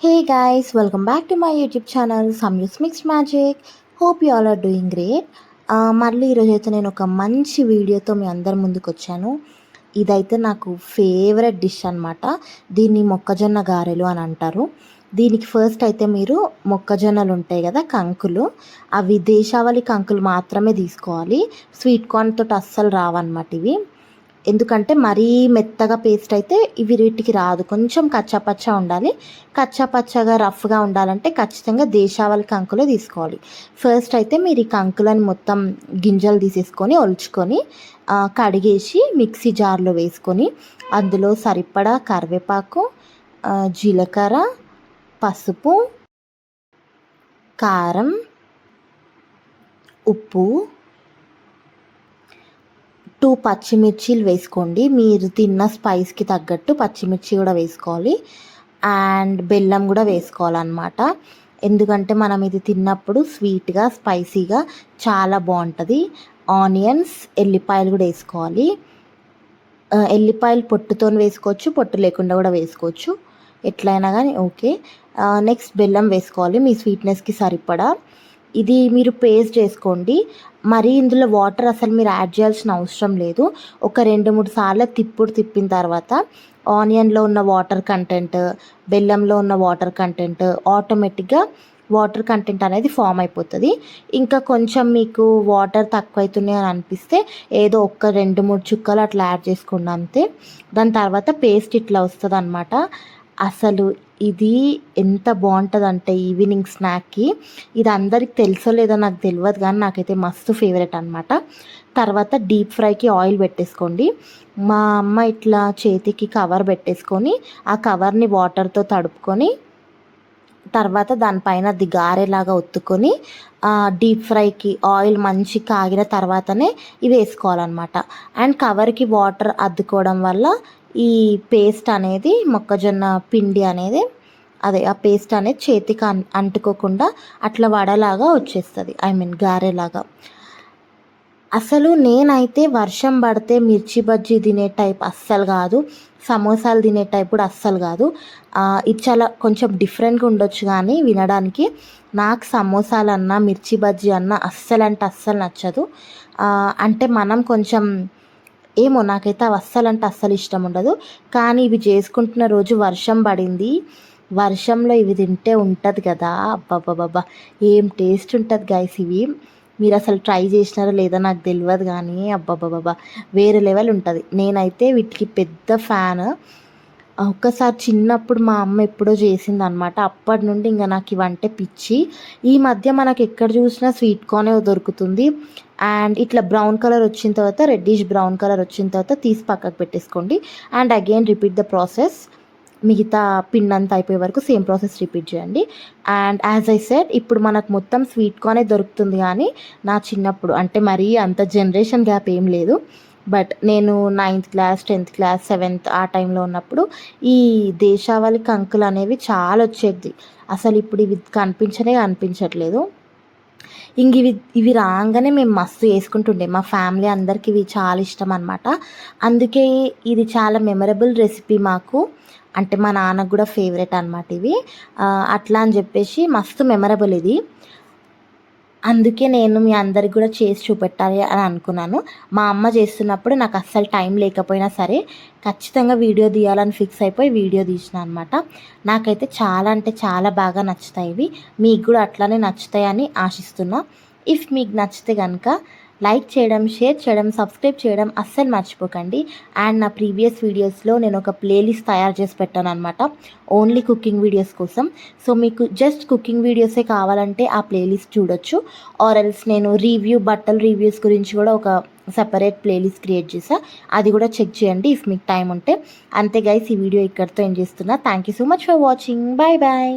Hey guys, welcome back to my YouTube channel Samyus Mixed Magic. Hope you all are doing great. మళ్ళీ ఈరోజైతే నేను ఒక మంచి వీడియోతో మీ అందరి ముందుకు వచ్చాను. ఇదైతే నాకు ఫేవరెట్ డిష్ అనమాట. దీన్ని మొక్కజొన్న గారెలు అని అంటారు. దీనికి ఫస్ట్ అయితే మీరు మొక్కజొన్నలు ఉంటాయి కదా, కంకులు, అవి దేశావళి కంకులు మాత్రమే తీసుకోవాలి. స్వీట్ కార్న్ తోటి అస్సలు రావన్నమాట ఇవి. ఎందుకంటే మరీ మెత్తగా పేస్ట్ అయితే ఇవి వీటికి రాదు. కొంచెం కచ్చాపచ్చా ఉండాలి. కచ్చాపచ్చాగా రఫ్గా ఉండాలంటే ఖచ్చితంగా దేశావళి కంకులే తీసుకోవాలి. ఫస్ట్ అయితే మీరు ఈ కంకులను మొత్తం గింజలు తీసేసుకొని ఒలుచుకొని కడిగేసి మిక్సీ జార్లో వేసుకొని అందులో సరిపడా కరివేపాకు, జీలకర్ర, పసుపు, కారం, ఉప్పు, 2 పచ్చిమిర్చీలు వేసుకోండి. మీరు తిన్న స్పైస్కి తగ్గట్టు పచ్చిమిర్చి కూడా వేసుకోవాలి. అండ్ బెల్లం కూడా వేసుకోవాలన్నమాట. ఎందుకంటే మనం ఇది తిన్నప్పుడు స్వీట్గా స్పైసీగా చాలా బాగుంటుంది. ఆనియన్స్, ఎల్లిపాయలు కూడా వేసుకోవాలి. ఎల్లిపాయలు పొట్టుతో వేసుకోవచ్చు, పొట్టు లేకుండా కూడా వేసుకోవచ్చు, ఎట్లయినా కానీ ఓకే. నెక్స్ట్ బెల్లం వేసుకోవాలి మీ స్వీట్నెస్కి సరిపడా. ఇది మీరు పేస్ట్ చేసుకోండి. మరి ఇందులో వాటర్ అసలు మీరు యాడ్ చేయాల్సిన అవసరం లేదు. ఒక 2-3 సార్లు తిప్పిన తర్వాత ఆనియన్లో ఉన్న వాటర్ కంటెంట్, బెల్లంలో ఉన్న వాటర్ కంటెంట్ ఆటోమేటిక్గా వాటర్ కంటెంట్ అనేది ఫామ్ అయిపోతుంది. ఇంకా కొంచెం మీకు వాటర్ తక్కువ అవుతున్నాయి అని అనిపిస్తే ఏదో ఒక 2-3 చుక్కలు అట్లా యాడ్ చేసుకోండి అంతే. దాని తర్వాత పేస్ట్ ఇట్లా వస్తుంది అన్నమాట. అసలు ఇది ఎంత బాగుంటుందంటే ఈవినింగ్ స్నాక్కి. ఇది అందరికి తెలుసో లేదో నాకు తెలియదు, కానీ నాకైతే మస్తు ఫేవరెట్ అనమాట. తర్వాత డీప్ ఫ్రైకి ఆయిల్ పెట్టేసుకోండి. మా అమ్మ ఇట్లా చేతికి కవర్ పెట్టేసుకొని ఆ కవర్ని వాటర్తో తడుపుకొని తర్వాత దానిపైన అది గారెలాగా ఒత్తుకొని డీప్ ఫ్రైకి ఆయిల్ మంచి కాగిన తర్వాతనే ఇవి వేసుకోవాలన్నమాట. అండ్ కవర్కి వాటర్ అద్దుకోవడం వల్ల ఈ పేస్ట్ అనేది మొక్కజొన్న పిండి అనేది ఆ పేస్ట్ అనేది చేతికి అంటుకోకుండా అట్లా వడలాగా వచ్చేస్తుంది, గారెలాగా. అసలు నేనైతే వర్షం పడితే మిర్చి బజ్జీ తినే టైప్ అస్సలు కాదు, సమోసాలు తినే టైప్ కూడా అస్సలు కాదు. ఇది చాలా కొంచెం డిఫరెంట్గా ఉండొచ్చు కానీ వినడానికి నాకు సమోసాలన్నా మిర్చి బజ్జీ అన్నా అస్సలు అంటే అస్సలు నచ్చదు. అంటే మనం కొంచెం ఏమో నాకైతే అవి అస్సలు అంటే అస్సలు ఇష్టం ఉండదు. కానీ ఇవి చేసుకుంటున్న రోజు వర్షం పడింది. వర్షంలో ఇవి తింటే ఉంటుంది కదా, అబ్బాబ్బాబ్బా ఏం టేస్ట్ ఉంటుంది గైస్. ఇవి మీరు అసలు ట్రై చేసినారో లేదో నాకు తెలియదు కానీ అబ్బాబ్బాబ్బా వేరే లెవెల్ ఉంటుంది. నేనైతే వీటికి పెద్ద ఫ్యాన్. ఒక్కసారి చిన్నప్పుడు మా అమ్మ ఎప్పుడో చేసింది అనమాట. అప్పటి నుండి ఇంకా నాకు ఇవంటే పిచ్చి. ఈ మధ్య మనకు ఎక్కడ చూసినా స్వీట్ కార్నే దొరుకుతుంది. అండ్ ఇట్లా బ్రౌన్ కలర్ వచ్చిన తర్వాత, రెడ్డిష్ బ్రౌన్ కలర్ వచ్చిన తర్వాత తీసి పక్కకు పెట్టేసుకోండి. And again repeat the process. మిగతా పిండి అంతా అయిపోయే వరకు సేమ్ ప్రాసెస్ రిపీట్ చేయండి. అండ్ యాజ్ ఐ సెడ్ ఇప్పుడు మనకు మొత్తం స్వీట్ కార్నే దొరుకుతుంది. కానీ నా చిన్నప్పుడు అంటే మరీ అంత జనరేషన్ గ్యాప్ ఏం లేదు, బట్ నేను 9th class 10th class 7th ఆ టైంలో ఉన్నప్పుడు ఈ దేశావళి కంకులు అనేవి చాలా వచ్చేది. అసలు ఇప్పుడు ఇవి కనిపించట్లేదు. ఇంక ఇవి రాగానే మేము మస్తు వేసుకుంటుండే. మా ఫ్యామిలీ అందరికి ఇవి చాలా ఇష్టం అనమాట. అందుకే ఇది చాలా మెమరబుల్ రెసిపీ మాకు. అంటే మా నాన్నకు కూడా ఫేవరెట్ అనమాట ఇవి. అట్లా అని చెప్పేసి మస్తు మెమరబుల్ ఇది. అందుకే నేను మీ అందరికి కూడా చేసి చూపెట్టాలి అని అనుకున్నాను. మా అమ్మ చేస్తున్నప్పుడు నాకు అస్సలు టైం లేకపోయినా సరే ఖచ్చితంగా వీడియో తీయాలని ఫిక్స్ అయిపోయి వీడియో తీసిన అనమాట. నాకైతే చాలా అంటే చాలా బాగా నచ్చుతాయి ఇవి. మీకు కూడా అట్లానే నచ్చుతాయని ఆశిస్తున్నా. ఇఫ్ మీకు నచ్చితే కనుక లైక్ చేయడం, షేర్ చేయడం, సబ్స్క్రైబ్ చేయడం అస్సలు మర్చిపోకండి. అండ్ నా ప్రీవియస్ వీడియోస్లో నేను ఒక ప్లేలిస్ట్ తయారు చేసి పెట్టాను అనమాట, ఓన్లీ కుకింగ్ వీడియోస్ కోసం. సో మీకు జస్ట్ కుకింగ్ వీడియోసే కావాలంటే ఆ ప్లేలిస్ట్ చూడొచ్చు. ఆర్ ఎల్స్ నేను బట్టల రివ్యూస్ గురించి కూడా ఒక సెపరేట్ ప్లేలిస్ట్ క్రియేట్ చేసా, అది కూడా చెక్ చేయండి ఇఫ్ మీకు టైం ఉంటే. అంతే గైస్, ఈ వీడియో ఇక్కడితో ఎండ్ చేస్తున్నా. Thank you so much for watching. Bye bye.